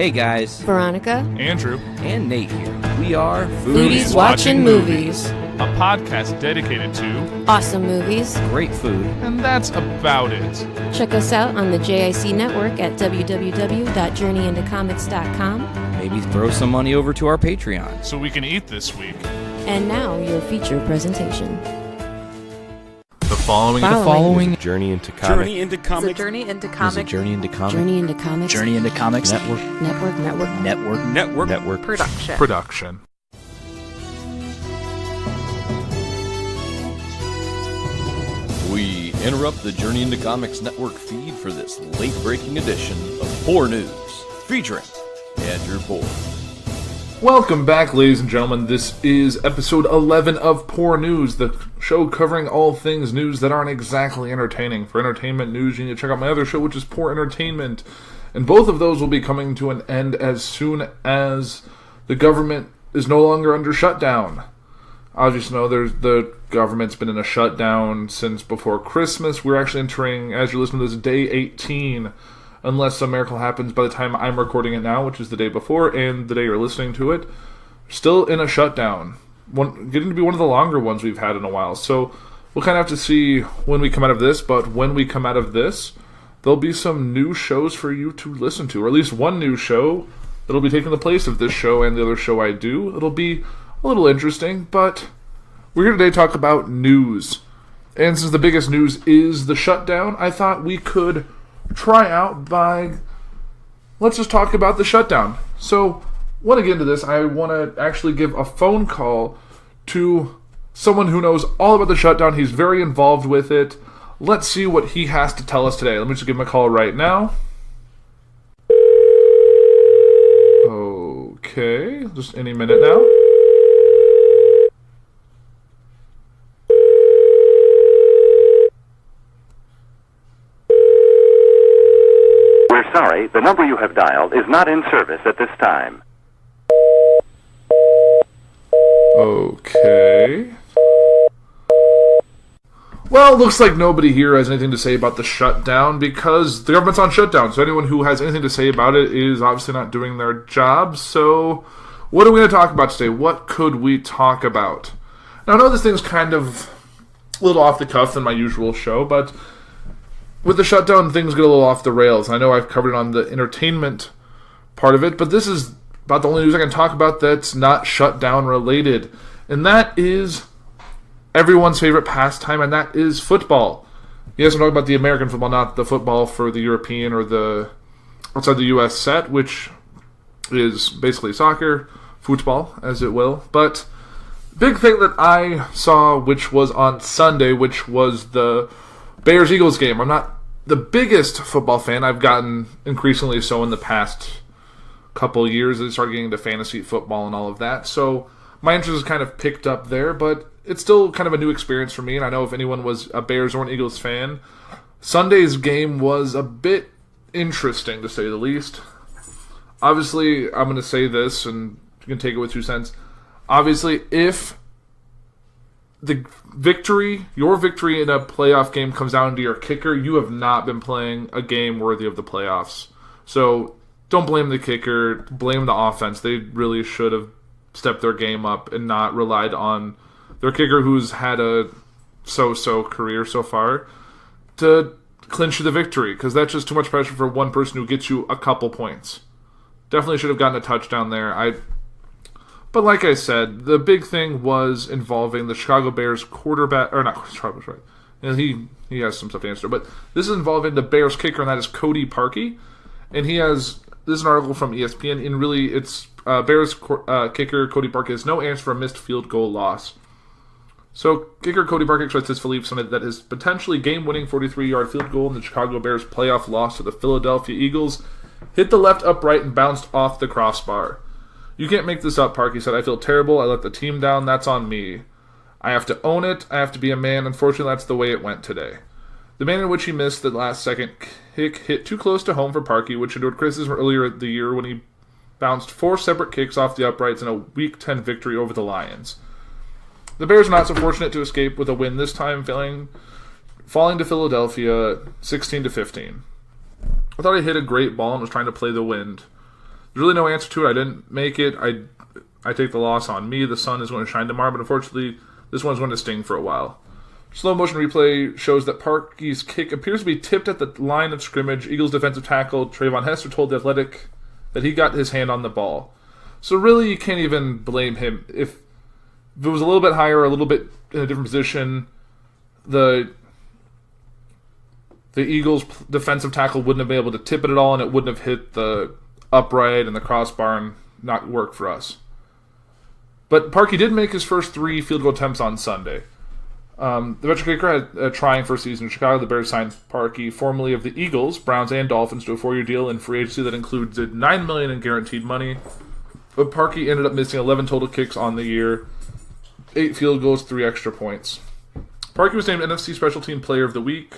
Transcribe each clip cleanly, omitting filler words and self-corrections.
Hey guys, Veronica, Andrew, and Nate here. We are Foodies Watching Movies, a podcast dedicated to awesome movies, great food, and that's about it. Check us out on the JIC network at www.journeyintocomics.com. Maybe throw some money over to our Patreon. So we can eat this week. And now, your feature presentation. The following is a Journey into Comics. Journey into Comics. Journey into Is a Comics. Journey into Comics. Journey into Comics. Journey into Comics. Network. Network. production. We interrupt the Journey into Comics network feed for this late-breaking edition of Puhr News, featuring Andrew Puhr. Welcome back, ladies and gentlemen. This is episode 11 of Puhr News, the show covering all things news that aren't exactly entertaining. For entertainment news, you need to check out my other show, which is Puhr Entertainment. And both of those will be coming to an end as soon as the government is no longer under shutdown. As you know, the government's been in a shutdown since before Christmas. We're actually entering, as you're listening to this, day 18, unless a miracle happens by the time I'm recording it now, which is the day before, and the day you're listening to it. Still in a shutdown. Getting to be one of the longer ones we've had in a while. So we'll kind of have to see when we come out of this, but when we come out of this, there'll be some new shows for you to listen to, or at least one new show that'll be taking the place of this show and the other show I do. It'll be a little interesting, but we're here today to talk about news. And since the biggest news is the shutdown, I thought we could try out by, let's just talk about the shutdown. So, want to get into this, I want to actually give a phone call to someone who knows all about the shutdown. He's very involved with it. Let's see what he has to tell us today. Let me just give him a call right now. Okay, just any minute now. We're sorry, the number you have dialed is not in service at this time. Okay. Well, it looks like nobody here has anything to say about the shutdown because the government's on shutdown. So anyone who has anything to say about it is obviously not doing their job. So what are we going to talk about today? What could we talk about? Now, I know this thing's kind of a little off the cuff than my usual show, but with the shutdown, things get a little off the rails. I know I've covered it on the entertainment part of it, but this is about the only news I can talk about that's not shutdown related. And that is everyone's favorite pastime, and that is football. Yes, I'm talking about the American football, not the football for the European or the outside the U.S. set, which is basically soccer, football, as it will. But big thing that I saw, which was on Sunday, which was the Bears-Eagles game. I'm not the biggest football fan. I've gotten increasingly so in the past couple years. I started getting into fantasy football and all of that. So my interest has kind of picked up there, but it's still kind of a new experience for me. And I know if anyone was a Bears or an Eagles fan, Sunday's game was a bit interesting, to say the least. Obviously, I'm going to say this, and you can take it with 2 cents. Obviously, if your victory in a playoff game comes down to your kicker, you have not been playing a game worthy of the playoffs. So don't blame the kicker, blame the offense. They really should have stepped their game up and not relied on their kicker, who's had a so-so career so far, to clinch the victory, because that's just too much pressure for one person who gets you a couple points. Definitely should have gotten a touchdown there. But like I said, the big thing was involving the Chicago Bears quarterback, or not Chicago, right? And he has some stuff to answer. But this is involving the Bears kicker, and that is Cody Parkey. And this is an article from ESPN, and really it's Bears kicker Cody Parkey has no answer for a missed field goal loss. So kicker Cody Parkey expressed his belief that his potentially game-winning 43-yard field goal in the Chicago Bears playoff loss to the Philadelphia Eagles hit the left upright and bounced off the crossbar. "You can't make this up," Parkey said. "I feel terrible. I let the team down. That's on me. I have to own it. I have to be a man. Unfortunately, that's the way it went today." The manner in which he missed the last-second kick hit too close to home for Parkey, which endured criticism earlier the year when he bounced 4 separate kicks off the uprights in a Week 10 victory over the Lions. The Bears were not so fortunate to escape with a win this time, falling to Philadelphia 16-15. I thought he hit a great ball and was trying to play the wind. There's really no answer to it. I didn't make it. I take the loss on me. The sun is going to shine tomorrow, but unfortunately, this one's going to sting for a while. Slow motion replay shows that Parkey's kick appears to be tipped at the line of scrimmage. Eagles defensive tackle Trayvon Hester told The Athletic that he got his hand on the ball. So really, you can't even blame him. If it was a little bit higher, a little bit in a different position, the Eagles defensive tackle wouldn't have been able to tip it at all, and it wouldn't have hit the upright and the crossbar and not work for us. But Parkey did make his first 3 field goal attempts on Sunday. The veteran kicker had a trying first season in Chicago. The Bears signed Parkey, formerly of the Eagles, Browns, and Dolphins, to a 4-year deal in free agency that includes $9 million in guaranteed money. But Parkey ended up missing 11 total kicks on the year, 8 field goals, 3 extra points. Parkey was named NFC Special Team Player of the week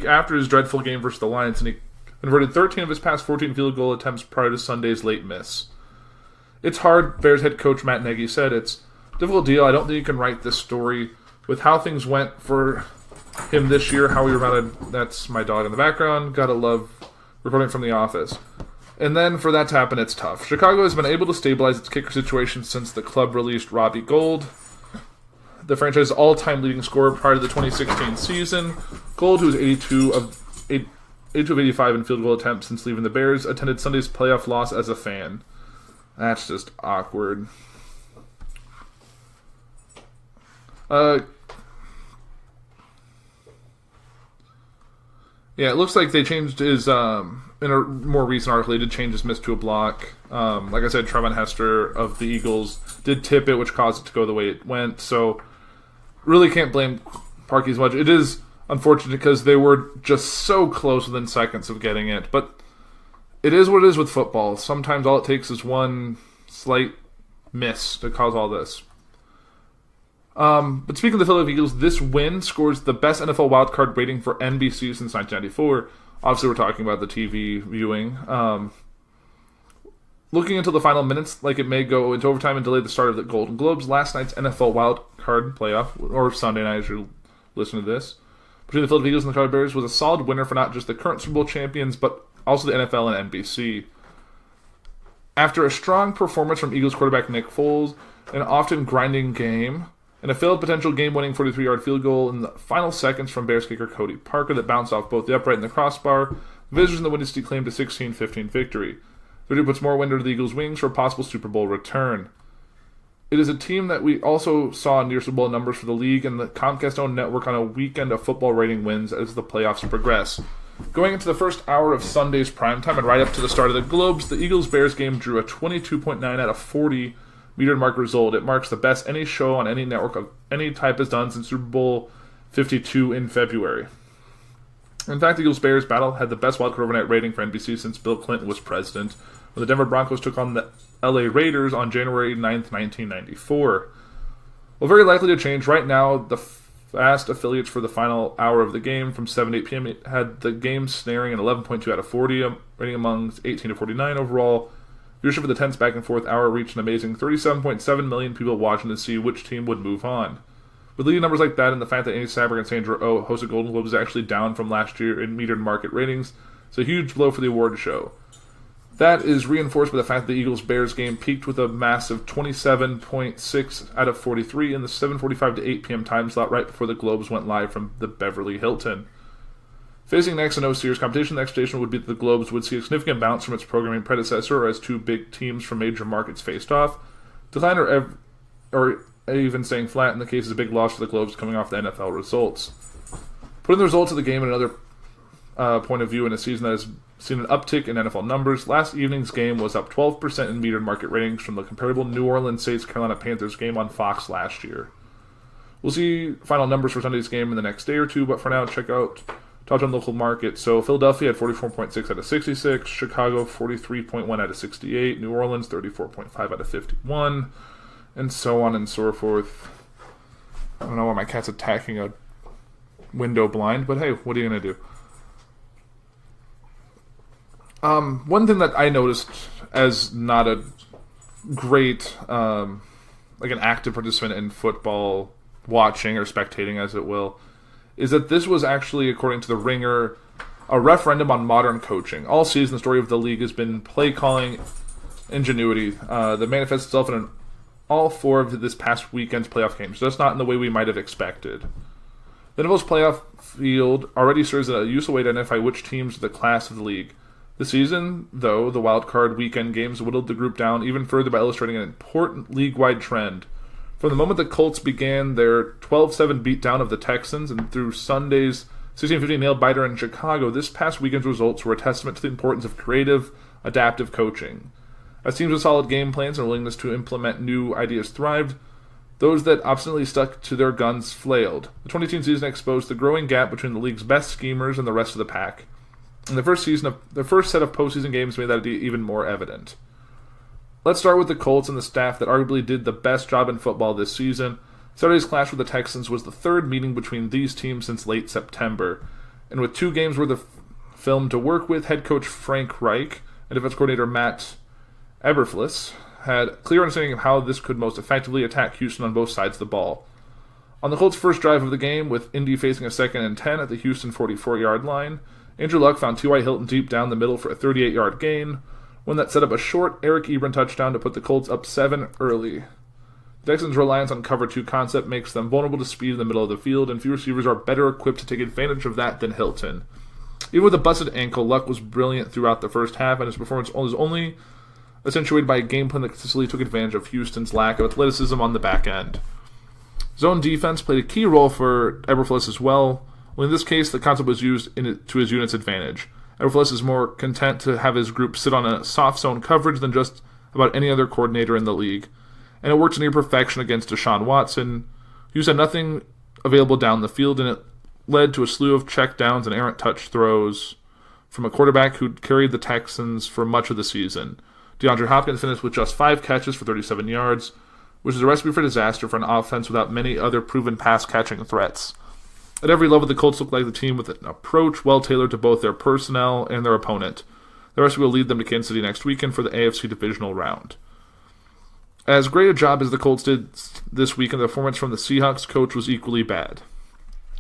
after his dreadful game versus the Lions, and he converted 13 of his past 14 field goal attempts prior to Sunday's late miss. It's hard, Bears head coach Matt Nagy said. It's a difficult deal. I don't think you can write this story with how things went for him this year, how he rebounded. That's my dog in the background. Gotta love recording from the office. And then for that to happen, it's tough. Chicago has been able to stabilize its kicker situation since the club released Robbie Gould, the franchise's all-time leading scorer prior to the 2016 season. Gould, who was 82 of 85 in field goal attempts since leaving the Bears, attended Sunday's playoff loss as a fan. That's just awkward. Yeah, it looks like they changed his, in a more recent article, they did change his miss to a block. Like I said, Trayvon Hester of the Eagles did tip it, which caused it to go the way it went. So, really can't blame Parkey as much. It is unfortunate because they were just so close within seconds of getting it. But it is what it is with football. Sometimes all it takes is one slight miss to cause all this. But speaking of the Philadelphia Eagles, this win scores the best NFL wildcard rating for NBC since 1994. Obviously, we're talking about the TV viewing. Looking into the final minutes, like it may go into overtime and delay the start of the Golden Globes, last night's NFL wildcard playoff, or Sunday night as you listen to this, between the Philadelphia Eagles and the Chicago Bears was a solid winner for not just the current Super Bowl champions, but also the NFL and NBC. After a strong performance from Eagles quarterback Nick Foles, an often grinding game, and a failed potential game-winning 43-yard field goal in the final seconds from Bears kicker Cody Parker that bounced off both the upright and the crossbar, the visitors in the Windy City claimed a 16-15 victory. 30 puts more wind under the Eagles' wings for a possible Super Bowl return. It is a team that we also saw near Super Bowl numbers for the league and the Comcast-owned network on a weekend of football rating wins as the playoffs progress. Going into the first hour of Sunday's primetime and right up to the start of the Globes, the Eagles-Bears game drew a 22.9 out of 40 metered mark result. It marks the best any show on any network of any type has done since Super Bowl 52 in February. In fact, the Eagles-Bears battle had the best wildcard overnight rating for NBC since Bill Clinton was president, when the Denver Broncos took on the LA Raiders on January 9th, 1994. Well, very likely to change. Right now, the fast affiliates for the final hour of the game from 7 to 8 p.m. It had the game snaring an 11.2 out of 40, rating among 18 to 49 overall. Viewership for the tense back and forth hour reached an amazing 37.7 million people watching to see which team would move on. With leading numbers like that and the fact that Andy Samberg and Sandra Oh hosted Golden Globes is actually down from last year in metered market ratings, it's a huge blow for the award show. That is reinforced by the fact that the Eagles-Bears game peaked with a massive 27.6 out of 43 in the 7:45 to 8 p.m. time slot right before the Globes went live from the Beverly Hilton. Facing next to no serious competition, the expectation would be that the Globes would see a significant bounce from its programming predecessor as two big teams from major markets faced off. Decline or even staying flat in the case is a big loss for the Globes coming off the NFL results. Putting the results of the game in another point of view in a season that has seen an uptick in NFL numbers, last evening's game was up 12% in metered market ratings from the comparable New Orleans Saints-Carolina Panthers game on Fox last year. We'll see final numbers for Sunday's game in the next day or two, but for now, check out top 10 local markets. So Philadelphia had 44.6 out of 66, Chicago 43.1 out of 68, New Orleans 34.5 out of 51, and so on and so forth. I don't know why my cat's attacking a window blind, but hey, what are you going to do? One thing that I noticed as not a great, like an active participant in football watching or spectating, as it will, is that this was actually, according to The Ringer, a referendum on modern coaching. All season, the story of the league has been play calling ingenuity that manifests itself in all 4 of this past weekend's playoff games, just not in the way we might have expected. The NFL's playoff field already serves as a useful way to identify which teams are the class of the league. This season, though, the wild card weekend games whittled the group down even further by illustrating an important league-wide trend. From the moment the Colts began their 12-7 beatdown of the Texans and through Sunday's 16-15 nail-biter in Chicago, this past weekend's results were a testament to the importance of creative, adaptive coaching. As teams with solid game plans and willingness to implement new ideas thrived, those that obstinately stuck to their guns flailed. The 2018 season exposed the growing gap between the league's best schemers and the rest of the pack. And the first set of postseason games made that even more evident. Let's start with the Colts and the staff that arguably did the best job in football this season. Saturday's clash with the Texans was the 3rd meeting between these teams since late September. And with 2 games worth of film to work with, head coach Frank Reich and defense coordinator Matt Eberflus had a clear understanding of how this could most effectively attack Houston on both sides of the ball. On the Colts' first drive of the game, with Indy facing a 2nd and 10 at the Houston 44-yard line, Andrew Luck found T.Y. Hilton deep down the middle for a 38-yard gain, one that set up a short Eric Ebron touchdown to put the Colts up 7 early. The Texans' reliance on cover 2 concept makes them vulnerable to speed in the middle of the field, and few receivers are better equipped to take advantage of that than Hilton. Even with a busted ankle, Luck was brilliant throughout the first half, and his performance was only accentuated by a game plan that consistently took advantage of Houston's lack of athleticism on the back end. Zone defense played a key role for Eberflus as well. Well, in this case, the concept was used to his unit's advantage. Eberflus is more content to have his group sit on a soft zone coverage than just about any other coordinator in the league. And it worked near perfection against Deshaun Watson, who had nothing available down the field, and it led to a slew of check downs and errant touch throws from a quarterback who carried the Texans for much of the season. DeAndre Hopkins finished with just 5 catches for 37 yards, which is a recipe for disaster for an offense without many other proven pass-catching threats. At every level, the Colts looked like the team with an approach well-tailored to both their personnel and their opponent. The recipe will lead them to Kansas City next weekend for the AFC divisional round. As great a job as the Colts did this weekend, the performance from the Seahawks coach was equally bad.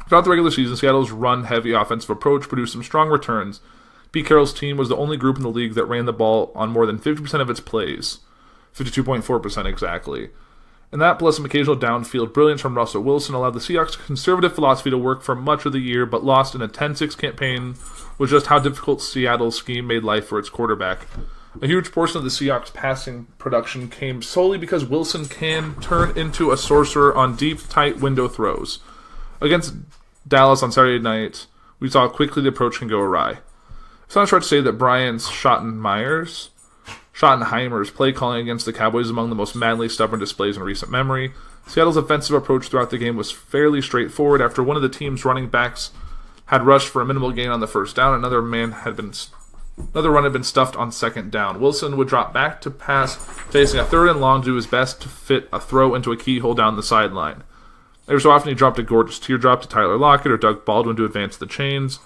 Throughout the regular season, Seattle's run-heavy offensive approach produced some strong returns. Pete Carroll's team was the only group in the league that ran the ball on more than 50% of its plays. 52.4% exactly. And that, plus some occasional downfield brilliance from Russell Wilson, allowed the Seahawks' conservative philosophy to work for much of the year, but lost in a 10-6 campaign with just how difficult Seattle's scheme made life for its quarterback. A huge portion of the Seahawks' passing production came solely because Wilson can turn into a sorcerer on deep, tight window throws. Against Dallas on Saturday night, we saw how quickly the approach can go awry. It's not short to say that Brian's Schottenheimer's play calling against the Cowboys is among the most madly stubborn displays in recent memory. Seattle's offensive approach throughout the game was fairly straightforward. After one of the team's running backs had rushed for a minimal gain on the first down, another run had been stuffed on second down. Wilson would drop back to pass, facing a 3rd and long to do his best to fit a throw into a keyhole down the sideline. Every so often he dropped a gorgeous teardrop to Tyler Lockett or Doug Baldwin to advance the chains.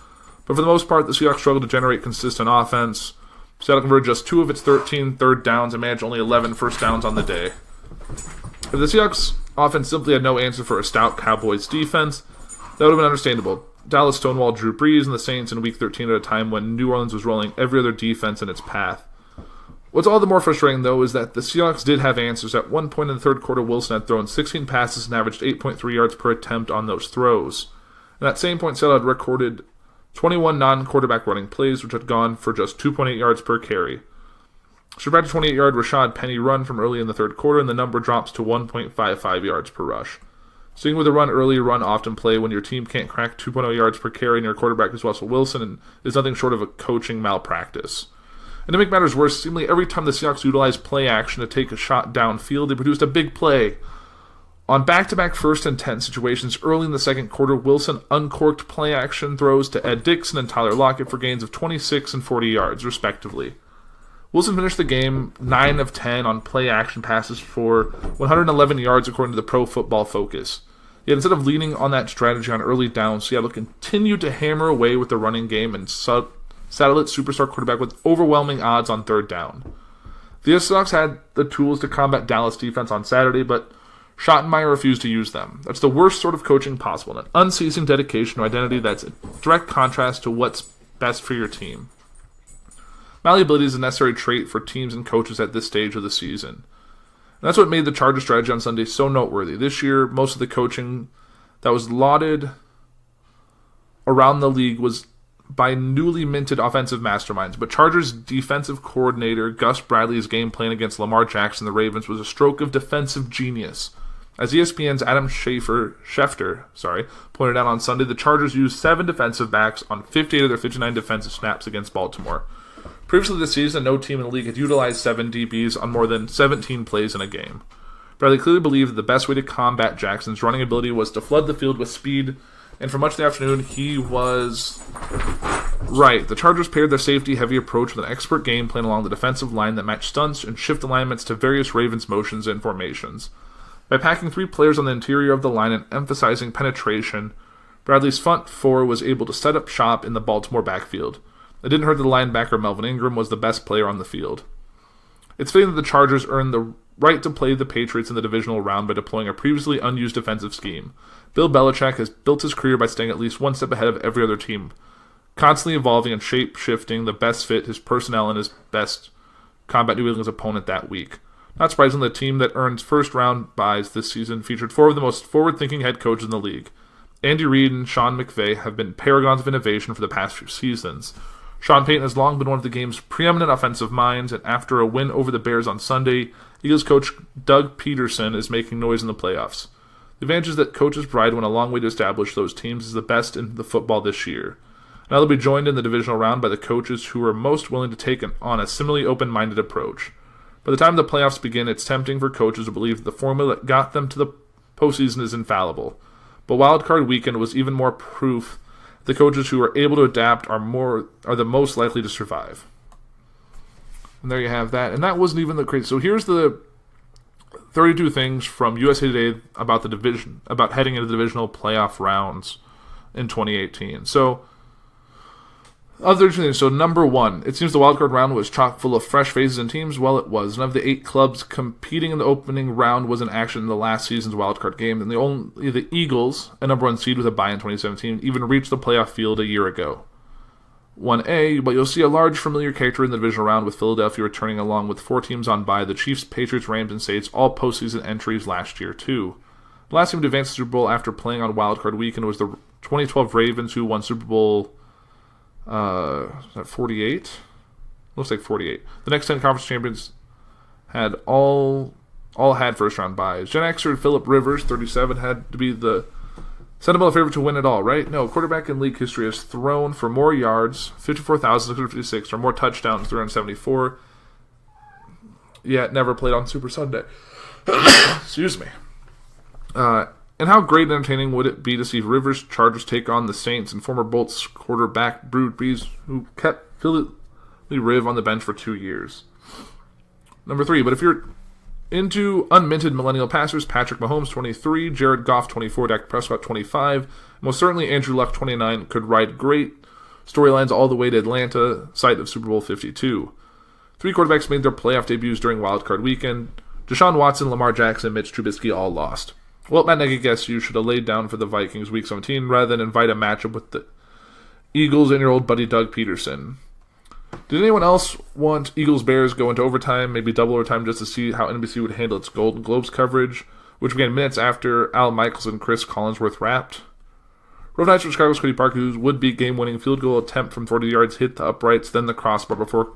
But for the most part, the Seahawks struggled to generate consistent offense. Seattle converted just 2 of its 13 third downs and managed only 11 first downs on the day. If the Seahawks offense simply had no answer for a stout Cowboys defense, that would have been understandable. Dallas stonewalled Drew Brees and the Saints in Week 13 at a time when New Orleans was rolling every other defense in its path. What's all the more frustrating, though, is that the Seahawks did have answers. At one point in the third quarter, Wilson had thrown 16 passes and averaged 8.3 yards per attempt on those throws. At that same point, Seattle had recorded 21 non-quarterback running plays, which had gone for just 2.8 yards per carry. So back to 28-yard Rashad Penny run from early in the third quarter, and the number drops to 1.55 yards per rush. Seeing with a run early, run often play when your team can't crack 2.0 yards per carry and your quarterback is Russell Wilson, and is nothing short of a coaching malpractice. And to make matters worse, seemingly every time the Seahawks utilized play action to take a shot downfield, they produced a big play. On back-to-back 1st and 10 situations early in the second quarter, Wilson uncorked play action throws to Ed Dixon and Tyler Lockett for gains of 26 and 40 yards, respectively. Wilson finished the game 9 of 10 on play action passes for 111 yards according to the Pro Football Focus. Yet instead of leaning on that strategy on early downs, Seattle continued to hammer away with the running game and saddle its superstar quarterback with overwhelming odds on third down. The Seahawks had the tools to combat Dallas defense on Saturday, but Schottenheimer refused to use them. That's the worst sort of coaching possible, an unceasing dedication to identity that's a direct contrast to what's best for your team. Malleability is a necessary trait for teams and coaches at this stage of the season. And that's what made the Chargers' strategy on Sunday so noteworthy. This year, most of the coaching that was lauded around the league was by newly minted offensive masterminds, but Chargers defensive coordinator Gus Bradley's game plan against Lamar Jackson and the Ravens was a stroke of defensive genius. As ESPN's Adam Schefter pointed out on Sunday, the Chargers used 7 defensive backs on 58 of their 59 defensive snaps against Baltimore. Previously this season, no team in the league had utilized 7 DBs on more than 17 plays in a game. Bradley clearly believed that the best way to combat Jackson's running ability was to flood the field with speed, and for much of the afternoon, he was right. The Chargers paired their safety-heavy approach with an expert game plan along the defensive line that matched stunts and shift alignments to various Ravens motions and formations. By packing 3 players on the interior of the line and emphasizing penetration, Bradley's front 4 was able to set up shop in the Baltimore backfield. It didn't hurt that the linebacker Melvin Ingram was the best player on the field. It's fitting that the Chargers earned the right to play the Patriots in the divisional round by deploying a previously unused defensive scheme. Bill Belichick has built his career by staying at least one step ahead of every other team, constantly evolving and shape-shifting the best fit his personnel and his best combat New England's opponent that week. Not surprisingly, the team that earned first-round byes this season featured 4 of the most forward-thinking head coaches in the league. Andy Reid and Sean McVay have been paragons of innovation for the past few seasons. Sean Payton has long been one of the game's preeminent offensive minds, and after a win over the Bears on Sunday, Eagles coach Doug Peterson is making noise in the playoffs. The advantages that coaches provide went a long way to establish those teams as the best in the football this year. Now they'll be joined in the divisional round by the coaches who are most willing to take on a similarly open-minded approach. By the time the playoffs begin, it's tempting for coaches to believe that the formula that got them to the postseason is infallible. But Wild Card Weekend was even more proof that the coaches who are able to adapt are the most likely to survive. And there you have that. And that wasn't even the crazy. So here's the 32 things from USA Today about the division, about heading into the divisional playoff rounds in 2018. So, other things. So, number 1, it seems the wildcard round was chock full of fresh faces and teams. Well, it was. None of the 8 clubs competing in the opening round was in action in the last season's wildcard game, and the Eagles, a number 1 seed with a bye in 2017, even reached the playoff field a year ago. 1A, but you'll see a large familiar character in the divisional round with Philadelphia returning along with 4 teams on bye, the Chiefs, Patriots, Rams, and Saints, all postseason entries last year too. The last team to advance the Super Bowl after playing on wildcard weekend was the 2012 Ravens, who won Super Bowl 48? Looks like 48. The next 10 conference champions had all had first round byes. Gen Xer Phillip Rivers, 37, had to be the sentimental favorite to win it all, right? No, quarterback in league history has thrown for more yards, 54,656, or more touchdowns, 374, yet never played on Super Sunday. Excuse me. And how great and entertaining would it be to see Rivers Chargers take on the Saints and former Bolts quarterback Drew Brees, who kept Philly Riv on the bench for 2 years. Number 3, but if you're into unminted millennial passers, Patrick Mahomes, 23, Jared Goff, 24, Dak Prescott, 25, and most certainly Andrew Luck, 29, could ride great storylines all the way to Atlanta, site of Super Bowl 52. 3 quarterbacks made their playoff debuts during Wild Card Weekend. Deshaun Watson, Lamar Jackson, and Mitch Trubisky all lost. Well, Matt Nagy guess you should have laid down for the Vikings Week 17 rather than invite a matchup with the Eagles and your old buddy Doug Peterson. Did anyone else want Eagles-Bears go into overtime, maybe double overtime, just to see how NBC would handle its Golden Globes coverage, which began minutes after Al Michaels and Chris Collinsworth wrapped? Rough nights for Chicago's Cody Parker, whose would-be game-winning field goal attempt from 40 yards hit the uprights, then the crossbar before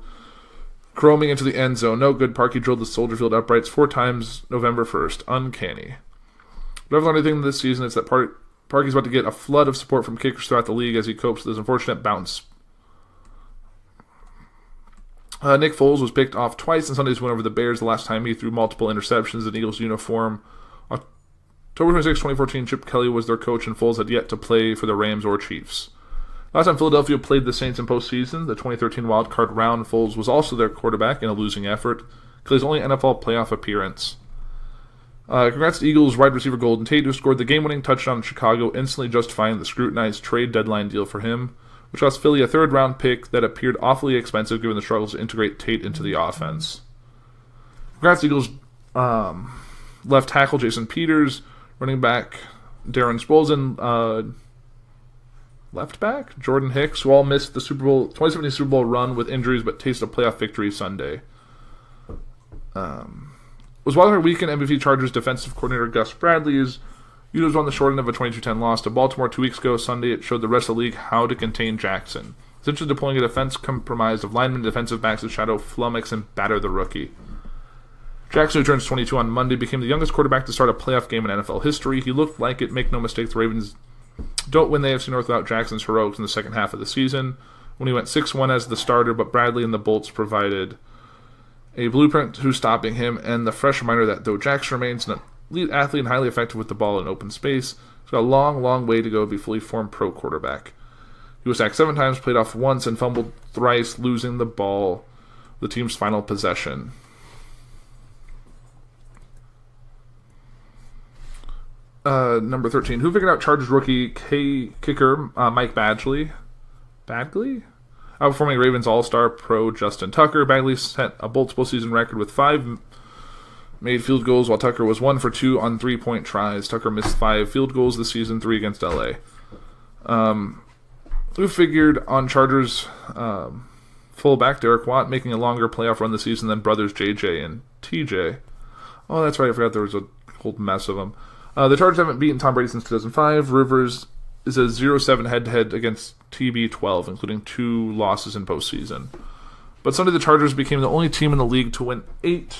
chroming into the end zone. No good. Parkey drilled the Soldier Field uprights 4 times November 1st. Uncanny. If I've learned anything this season, it's that Parkey's about to get a flood of support from kickers throughout the league as he copes with his unfortunate bounce. Nick Foles was picked off twice in Sunday's win over the Bears, the last time he threw multiple interceptions in Eagles uniform. October 26, 2014, Chip Kelly was their coach, and Foles had yet to play for the Rams or Chiefs. Last time Philadelphia played the Saints in postseason, the 2013 wildcard round, Foles was also their quarterback in a losing effort. Kelly's only NFL playoff appearance. Congrats to Eagles wide receiver Golden Tate, who scored the game-winning touchdown in Chicago, instantly justifying the scrutinized trade deadline deal for him, which cost Philly a third-round pick that appeared awfully expensive given the struggles to integrate Tate into the offense. Congrats to Eagles left tackle Jason Peters, running back Darren Sproles, and left back, Jordan Hicks, who all missed the 2017 Super Bowl run with injuries but tasted a playoff victory Sunday. Was wildcard weekend MVP Chargers defensive coordinator Gus Bradley's was on the short end of a 22-10 loss to Baltimore 2 weeks ago. Sunday, it showed the rest of the league how to contain Jackson, essentially deploying a defense comprised of linemen and defensive backs to shadow, flummox, and batter the rookie. Jackson, who turns 22 on Monday, became the youngest quarterback to start a playoff game in NFL history. He looked like it. Make no mistake, the Ravens don't win the AFC North without Jackson's heroics in the second half of the season, when he went 6-1 as the starter, but Bradley and the Bolts provided a blueprint to stopping him, and the fresh reminder that though Jackson remains an elite athlete and highly effective with the ball in open space, he's got a long, long way to go to be a fully formed pro quarterback. He was sacked 7 times, played off once, and fumbled thrice, losing the ball the team's final possession. Number 13. Who figured out Chargers rookie kicker Mike Badgley? Outperforming Ravens All-Star pro Justin Tucker. Bagley set a Bolts postseason record with 5 made field goals, while Tucker was 1 for 2 on 3-point tries. Tucker missed 5 field goals this season, 3 against LA. Who figured on Chargers fullback Derek Watt making a longer playoff run this season than brothers JJ and TJ? Oh, that's right. I forgot there was a whole mess of them. The Chargers haven't beaten Tom Brady since 2005. Rivers is a 0-7 head-to-head against TB12, including 2 losses in postseason. But Sunday, the Chargers became the only team in the league to win 8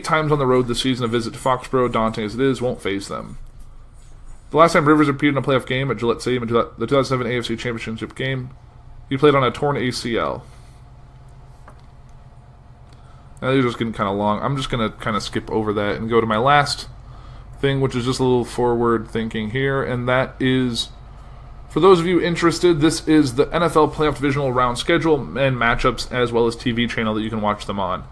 times on the road this season. A visit to Foxborough, daunting as it is, won't faze them. The last time Rivers appeared in a playoff game at Gillette Stadium in the 2007 AFC Championship game, he played on a torn ACL. Now, these are just getting kind of long. I'm just going to kind of skip over that and go to my last thing, which is just a little forward thinking here, and that is, for those of you interested, this is the NFL Playoff Divisional Round schedule and matchups, as well as TV channel that you can watch them on.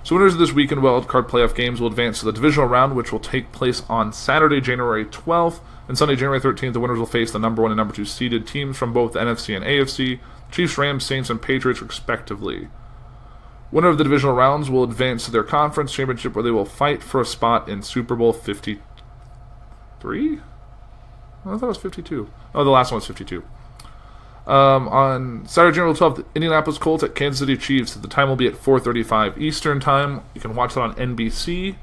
So winners of this weekend wildcard playoff games will advance to the divisional round, which will take place on Saturday, January 12th, and Sunday, January 13th. The winners will face the number 1 and number 2 seeded teams from both the NFC and AFC, Chiefs, Rams, Saints, and Patriots, respectively. Winner of the divisional rounds will advance to their conference championship, where they will fight for a spot in Super Bowl 53? I thought it was 52. Oh, the last one was 52. On Saturday, January 12th, Indianapolis Colts at Kansas City Chiefs. The time will be at 4:35 Eastern Time. You can watch that on NBC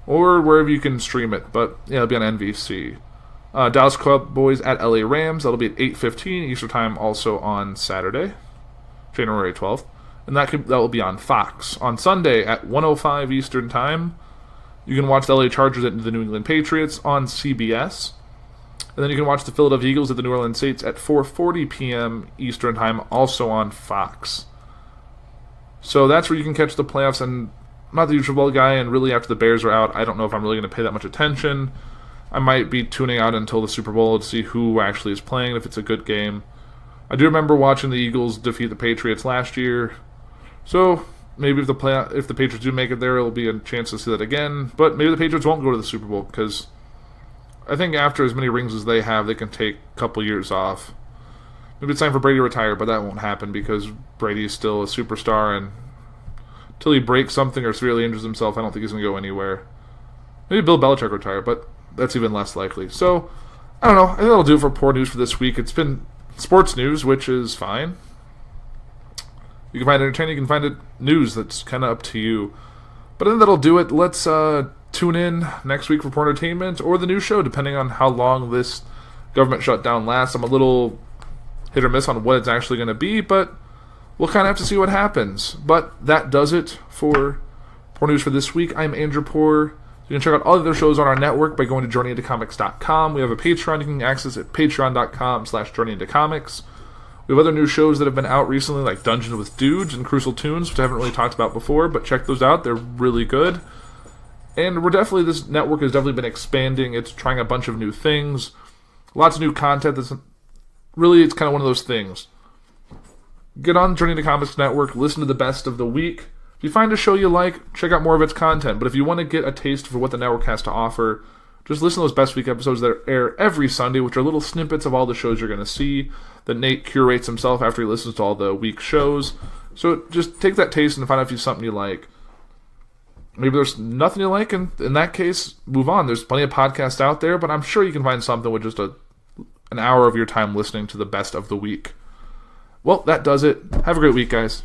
or wherever you can stream it, but yeah, it'll be on NBC. Dallas Cowboys at LA Rams. That'll be at 8:15 Eastern Time, also on Saturday, January 12th. And that will be on Fox. On Sunday at 1:05 Eastern Time, you can watch the LA Chargers at the New England Patriots on CBS. And then you can watch the Philadelphia Eagles at the New Orleans Saints at 4:40 p.m. Eastern Time, also on Fox. So that's where you can catch the playoffs. And I'm not the usual Bowl guy, and really after the Bears are out, I don't know if I'm really going to pay that much attention. I might be tuning out until the Super Bowl to see who actually is playing, if it's a good game. I do remember watching the Eagles defeat the Patriots last year. So maybe if the Patriots do make it there, it'll be a chance to see that again. But maybe the Patriots won't go to the Super Bowl, because I think after as many rings as they have, they can take a couple years off. Maybe it's time for Brady to retire, but that won't happen because Brady is still a superstar, and until he breaks something or severely injures himself, I don't think he's going to go anywhere. Maybe Bill Belichick retire, but that's even less likely. So, I don't know. I think that'll do it for Puhr News for this week. It's been sports news, which is fine. You can find it entertaining, you can find it news. That's kind of up to you. But I think that'll do it. Let's tune in next week for Puhr Entertainment or the new show, depending on how long this government shutdown lasts. I'm a little hit or miss on what it's actually going to be, but we'll kind of have to see what happens. But that does it for Puhr News for this week. I'm Andrew Puhr. You can check out all the other shows on our network by going to journeyintocomics.com. We have a Patreon you can access at patreon.com/journeyintocomics. We have other new shows that have been out recently, like Dungeons with Dudes and Crucial Tunes, which I haven't really talked about before, but check those out. They're really good. And this network has definitely been expanding. It's trying a bunch of new things. Lots of new content. It's kind of one of those things. Get on Journey to Comics Network, listen to the best of the week. If you find a show you like, check out more of its content. But if you want to get a taste for what the network has to offer, just listen to those Best Week episodes that air every Sunday, which are little snippets of all the shows you're going to see that Nate curates himself after he listens to all the week shows. So just take that taste and find out if it's something you like. maybe there's nothing you like, and in that case, move on. There's plenty of podcasts out there, but I'm sure you can find something with just an hour of your time listening to the best of the week. Well, that does it. Have a great week, guys.